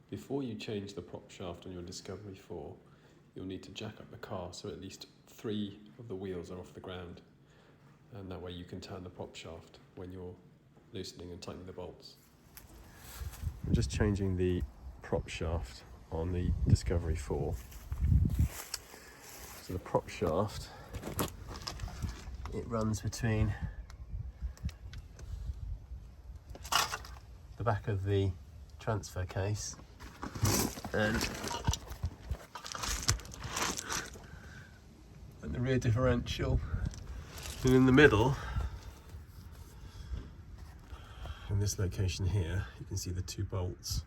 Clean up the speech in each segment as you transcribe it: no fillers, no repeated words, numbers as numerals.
Before you change the prop shaft on your Discovery 4, you'll need to jack up the car so at least 3 of the wheels are off the ground, and that way you can turn the prop shaft when you're loosening and tightening the bolts. I'm just changing the prop shaft on the Discovery 4. So the prop shaft, it runs between the back of the transfer case and the rear differential, and in the middle, in this location here, you can see the 2 bolts,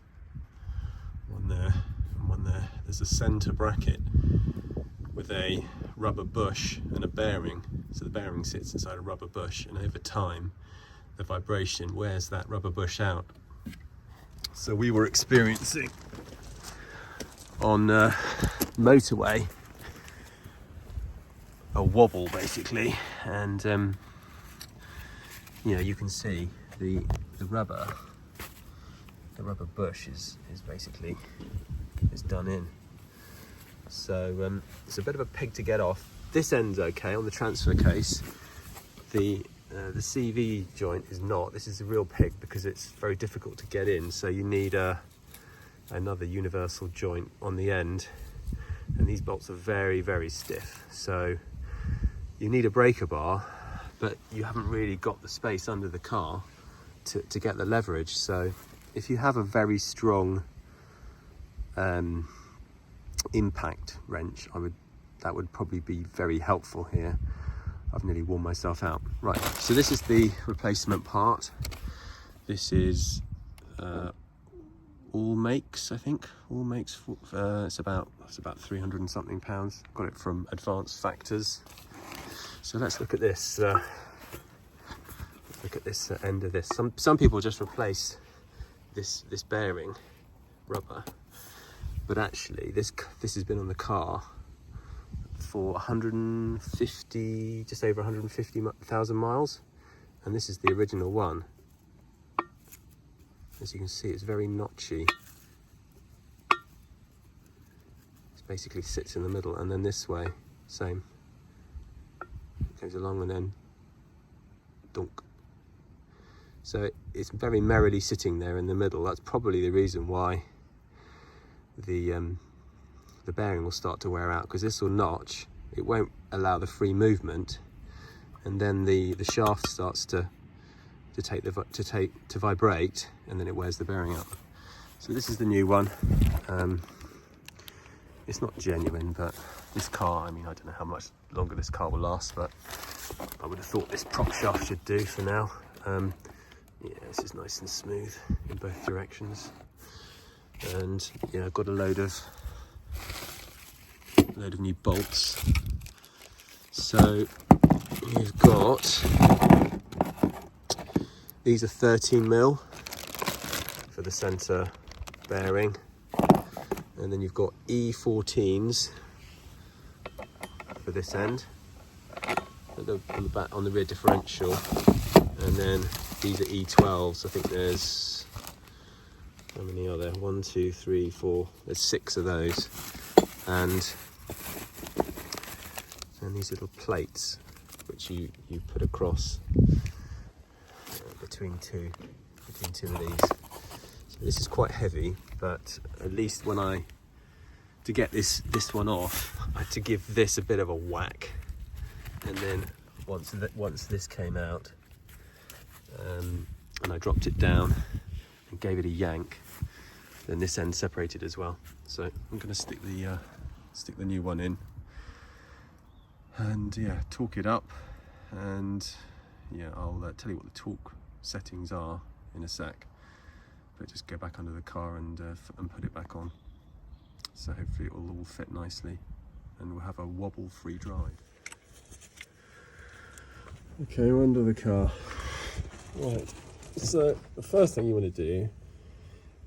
one there and one there. There's a center bracket with a rubber bush and a bearing, so the bearing sits inside a rubber bush, and over time the vibration wears that rubber bush out. So we were experiencing on motorway a wobble basically, and you know, you can see the rubber bush is basically done in. So it's a bit of a pig to get off. This end's okay on the transfer case. The CV joint is not. This is a real pig because it's very difficult to get in, so you need another universal joint on the end, and these bolts are very, very stiff, so you need a breaker bar, but you haven't really got the space under the car to get the leverage. So if you have a very strong impact wrench, that would probably be very helpful here. I've nearly worn myself out. Right, so this is the replacement part. This is all makes, I think. All makes. It's about 300 and something pounds. Got it from Advanced Factors. So let's look at this. Look at this end of this. Some people just replace this bearing rubber, but actually this has been on the car for 150, just over 150,000 miles, and this is the original one. As you can see, it's very notchy. It basically sits in the middle, and then this way, same. It goes along and then dunk. So it's very merrily sitting there in the middle. That's probably the reason why the bearing will start to wear out, because this will notch, it won't allow the free movement, and then the shaft starts to vibrate, and then it wears the bearing out. So this is the new one. It's not genuine, but this car, I mean, I don't know how much longer this car will last, but I would have thought this prop shaft should do for now. Yeah, this is nice and smooth in both directions, and yeah, I've got a load of new bolts. So you've got, these are 13mm for the centre bearing, and then you've got E14s for this end on the rear differential, and then these are E12s. I think there's, how many are there? 1, 2, 3, 4. There's 6 of those, and these little plates which you put across between two of these. So this is quite heavy, but at least to get this one off, I had to give this a bit of a whack, and then once this came out, and I dropped it down and gave it a yank, then this end separated as well. So I'm going to stick the new one in, and yeah, torque it up, and yeah, I'll tell you what the torque settings are in a sec, but just go back under the car and put it back on. So hopefully it will all fit nicely, and we'll have a wobble-free drive. Okay, we're under the car. Right, so the first thing you want to do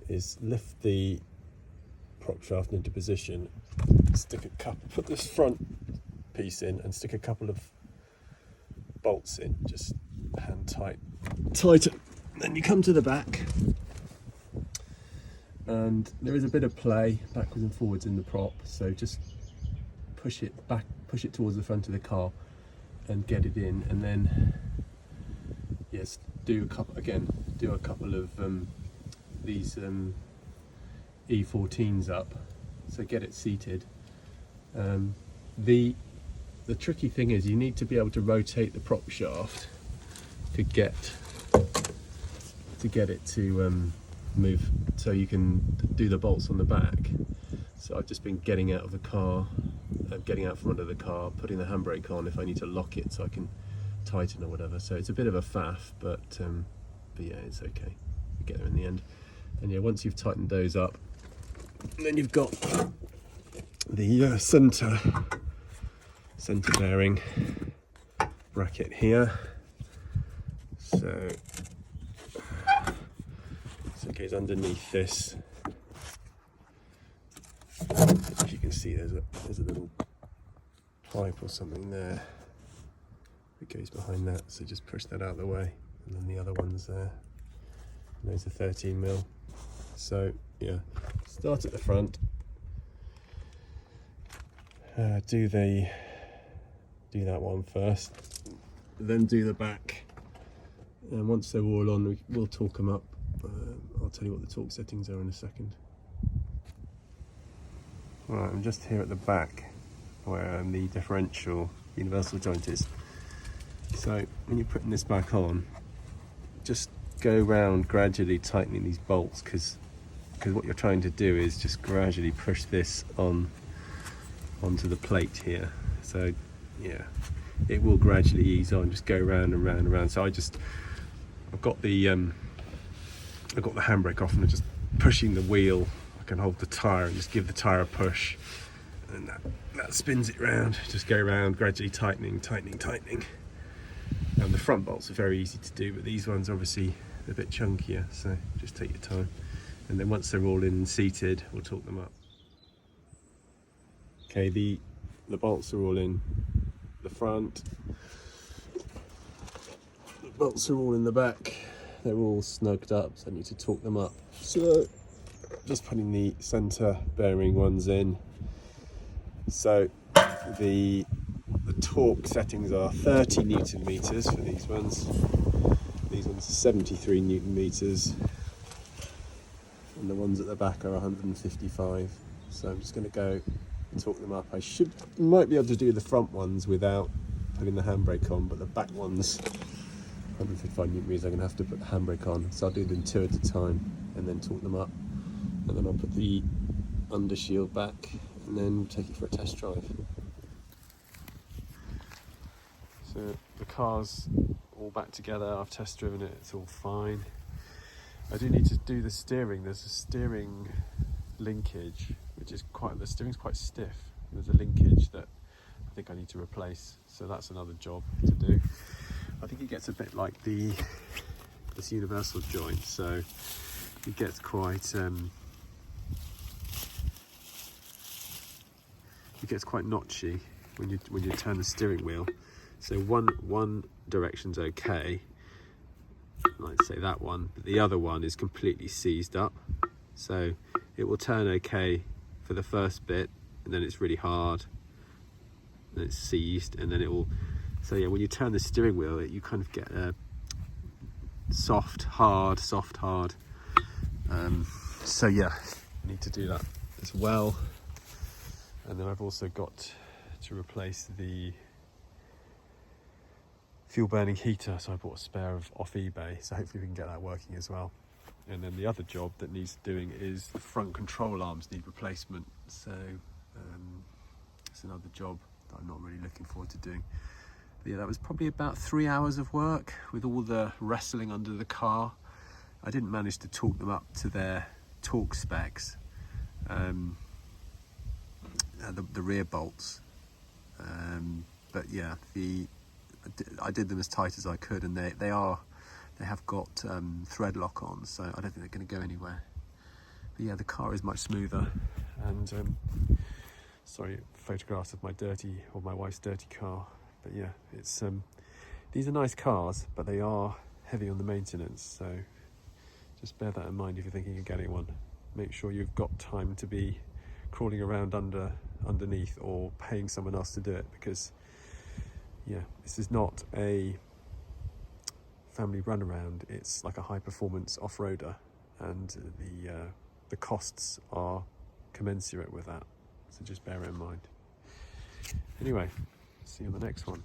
is lift the prop shaft into position, put this front piece in and stick a couple of bolts in, just hand tighten. Then you come to the back and there is a bit of play backwards and forwards in the prop, so just push it towards the front of the car and get it in, and then yes, do a couple of these E14s up, so get it seated. The tricky thing is you need to be able to rotate the prop shaft to get it to move, so you can do the bolts on the back. So I've just been getting out of the car, getting out from under the car, putting the handbrake on if I need to lock it so I can tighten or whatever. So it's a bit of a faff, but yeah, it's okay. We get there in the end. And yeah, once you've tightened those up, then you've got the centre bearing bracket here. So it goes underneath this. If you can see, there's a little pipe or something there that goes behind that, so just push that out of the way, and then the other one's there, and those are 13mm. So yeah, start at the front, do that one first, then do the back, and once they're all on, we'll torque them up. I'll tell you what the torque settings are in a second. Right, I'm just here at the back where the differential universal joint is. So when you're putting this back on, just go around gradually tightening these bolts, because what you're trying to do is just gradually push this onto the plate here. So yeah, it will gradually ease on. Just go round and round and round. So I've got the handbrake off, and I'm just pushing the wheel. I can hold the tyre and just give the tyre a push, and that spins it round. Just go around gradually tightening. And the front bolts are very easy to do, but these ones obviously are a bit chunkier, so just take your time. And then once they're all in and seated, we'll torque them up. Okay, the bolts are all in the front. The bolts are all in the back. They're all snugged up, so I need to torque them up. So just putting the centre bearing ones in. So the torque settings are 30 Newton meters for these ones. These ones are 73 Newton meters, and the ones at the back are 155. So I'm just going to go and torque them up. I might be able to do the front ones without putting the handbrake on, but the back ones, 155 Newton meters, I'm going to have to put the handbrake on. So I'll do them two at a time and then torque them up, and then I'll put the undershield back, and then we'll take it for a test drive. So the car's all back together. I've test driven it, it's all fine. I do need to do the steering. There's a steering linkage, which is the steering's quite stiff. There's a linkage that I think I need to replace, so that's another job to do. I think it gets a bit like this universal joint, so it gets quite notchy when you turn the steering wheel. So one direction's okay, like say that one, but the other one is completely seized up. So it will turn okay for the first bit, and then it's really hard, and it's seized, and then it will. So yeah, when you turn the steering wheel, you kind of get a soft, hard. So yeah, I need to do that as well. And then I've also got to replace the fuel burning heater, so I bought a spare off eBay, so hopefully we can get that working as well. And then the other job that needs doing is the front control arms need replacement, so it's another job that I'm not really looking forward to doing. But yeah, that was probably about 3 hours of work with all the wrestling under the car. I didn't manage to torque them up to their torque specs, the rear bolts, but yeah, I did them as tight as I could, and they have got thread lock on, so I don't think they're going to go anywhere. But yeah, the car is much smoother. And sorry, photographs of my wife's dirty car. But yeah, it's these are nice cars, but they are heavy on the maintenance, so just bear that in mind if you're thinking of getting one. make sure you've got time to be crawling around underneath or paying someone else to do it, because yeah, this is not a family run around, it's like a high performance off-roader, and the costs are commensurate with that, so just bear it in mind. Anyway, see you on the next one.